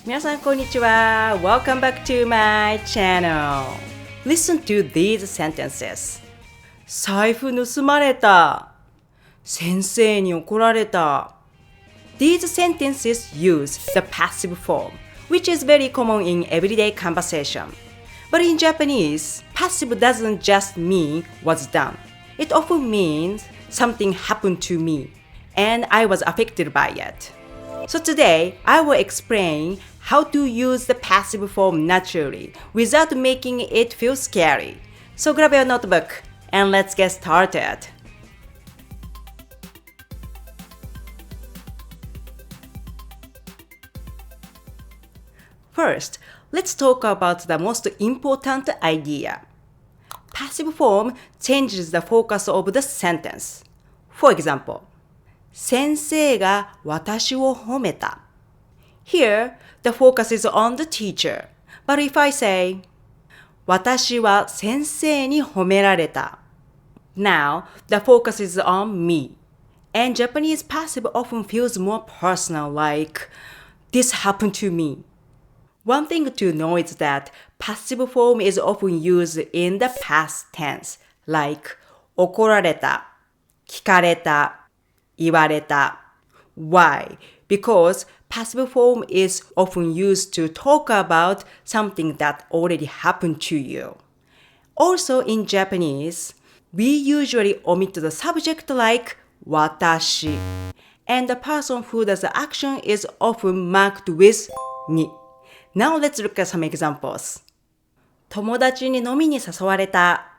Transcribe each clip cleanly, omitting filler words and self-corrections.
皆さんこんにちは。Welcome back to my channel. Listen to these sentences. 財布盗まれた。先生に怒られた。These sentences use the passive form, which is very common in everyday conversation. But in Japanese, passive doesn't just mean was done. It often means something happened to me, and I was affected by it. So today, I will explain how to use the passive form naturally without making it feel scary. So grab your notebook and let's get started. First, let's talk about the most important idea. Passive form changes the focus of the sentence. For example, 先生が私を褒めた. Here, the focus is on the teacher. But if I say, 私は先生に褒められた. Now, the focus is on me. And Japanese passive often feels more personal, like, this happened to me. One thing to know is that passive form is often used in the past tense, like 怒られた, 聞かれた, 言われた. Why? Because passive form is often used to talk about something that already happened to you. Also in Japanese, we usually omit the subject like 私, and the person who does the action is often marked with に. Now let's look at some examples. 友達に飲みに誘われた。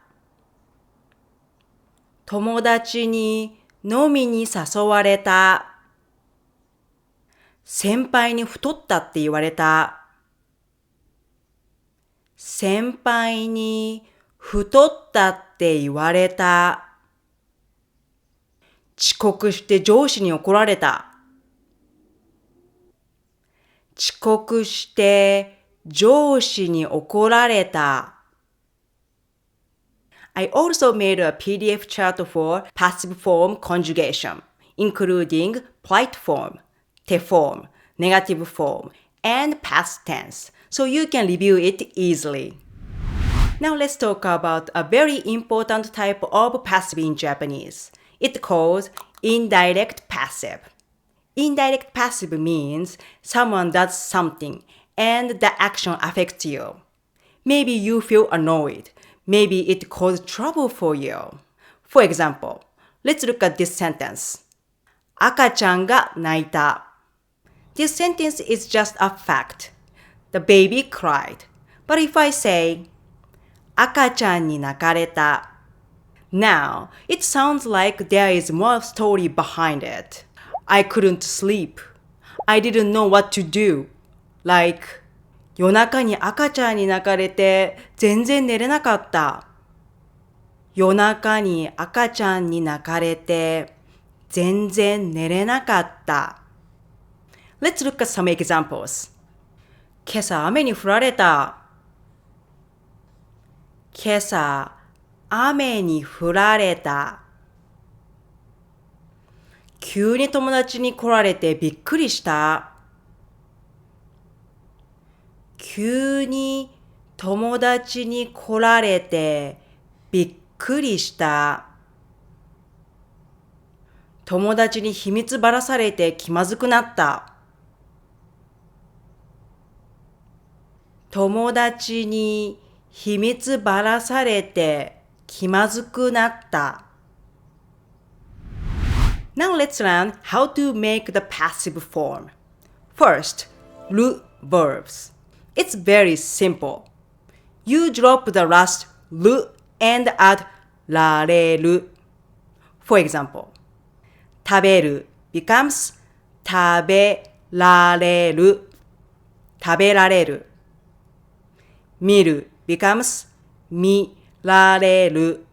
友達に飲みに誘われた。先輩に太ったって言われた。先輩に太ったって言われた。遅刻して上司に怒られた。遅刻して上司に怒られた。I also made a PDF chart for passive form conjugation, including polite form, te form, negative form, and past tense, so you can review it easily. Now let's talk about a very important type of passive in Japanese. It's called indirect passive. Indirect passive means someone does something and the action affects you. Maybe you feel annoyed. Maybe it caused trouble for you. For example, let's look at this sentence. 赤ちゃんが泣いた. This sentence is just a fact. The baby cried. But if I say, 赤ちゃんに泣かれた. Now, it sounds like there is more story behind it. I couldn't sleep. I didn't know what to do. Like, 夜中に赤ちゃんに泣かれて全然寝れなかった。夜中に赤ちゃんに泣かれて全然寝れなかった。Let's look at some examples. 今朝雨に降られた。今朝雨に降られた。急に友達に来られてびっくりした。急に友達に来られてびっくりした。友達に秘密ばらされて気まずくなった。友達に秘密ばらされて気まずくなった。Now let's learn how to make the passive form. First, Ru-verbs. It's very simple. You drop the last Ru and add られる. For example, 食べる becomes 食べられる。食べられる。見る becomes 見られる。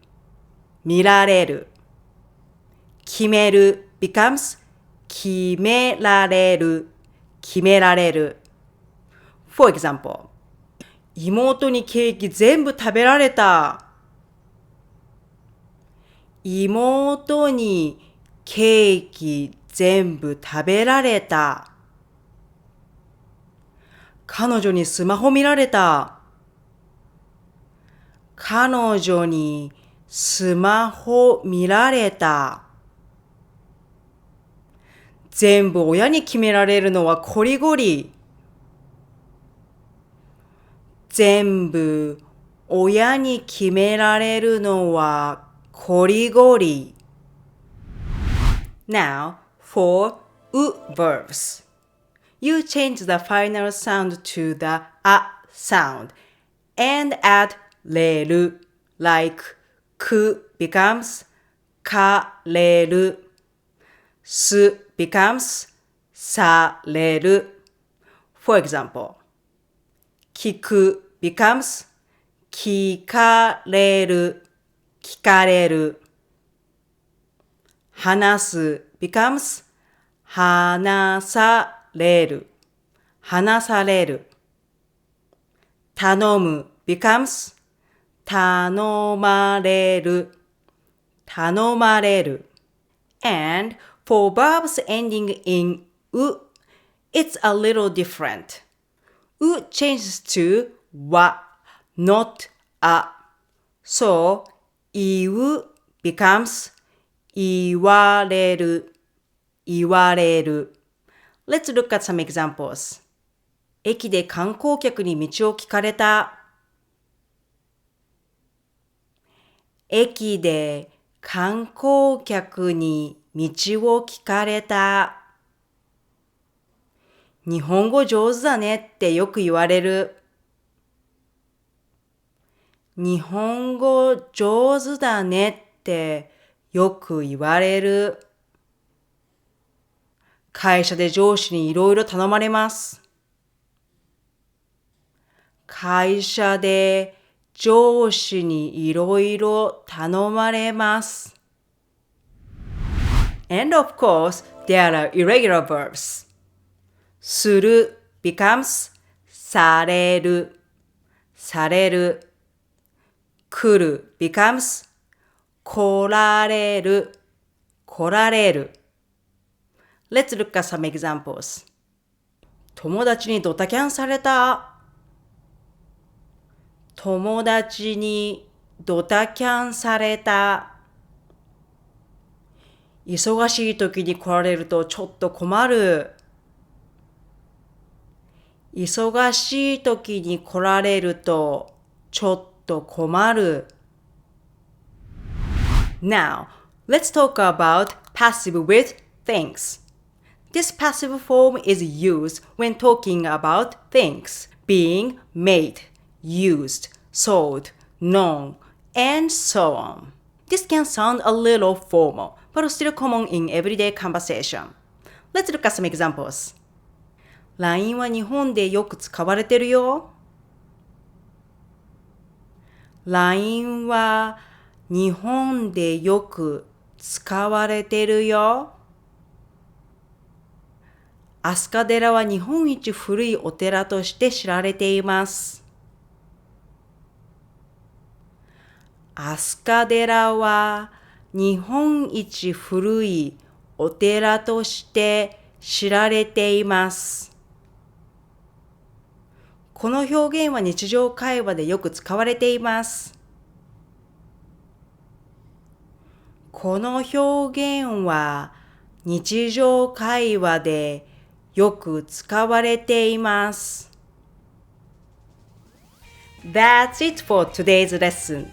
見られる。決める becomes 決められる。決められる。For example, 妹にケーキ全部食べられた。妹にケーキ全部食べられた。彼女にスマホ見られた。彼女にスマホ見られた。全部親に決められるのはこりごり。全部親に決められるのはこりごり。Now, for U-verbs. You change the final sound to the a sound and add れる like く becomes かれる す becomes される For example, 聞く becomes 聞かれる聞かれる話す becomes 話される話される頼む becomes 頼まれる頼まれる And for verbs ending in u, it's a little different. U changes to wa, not a. So, 言う becomes 言われる言われる Let's look at some examples. 駅で観光客に道を聞かれた。駅で観光客に道を聞かれた。日本語上手だねってよく言われる。日本語上手だねってよく言われる。会社で上司にいろいろ頼まれます。会社で上司にいろいろ頼まれます。And of course, there are irregular verbs. する becomes されるされる来る becomes 来られる来られる Let's look at some examples. 友達にドタキャンされた。友達にドタキャンされた。忙しい時に来られるとちょっと困る。忙しい時に来られるとちょっと困る。Now, let's talk about passive with things. This passive form is used when talking about things being made, used, sold, known, and so on. This can sound a little formal, but still common in everyday conversation. Let's look at some examples. LINE は日本でよく使われてるよ。LINE は日本でよく使われてるよ。飛鳥寺は日本一古いお寺として知られています。飛鳥寺は日本一古いお寺として知られています。この表現は日常会話でよく使われています。この表現は日常会話でよく使われています。That's it for today's lesson.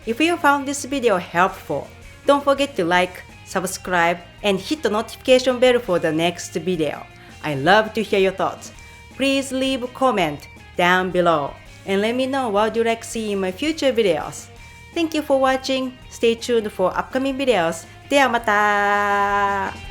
If you found this video helpful, don't forget to like, subscribe, and hit the notification bell for the next video. I love to hear your thoughts. Please leave a comment down below and let me know what you'd like to see in my future videos. Thank you for watching. Stay tuned for upcoming videos. ではまた。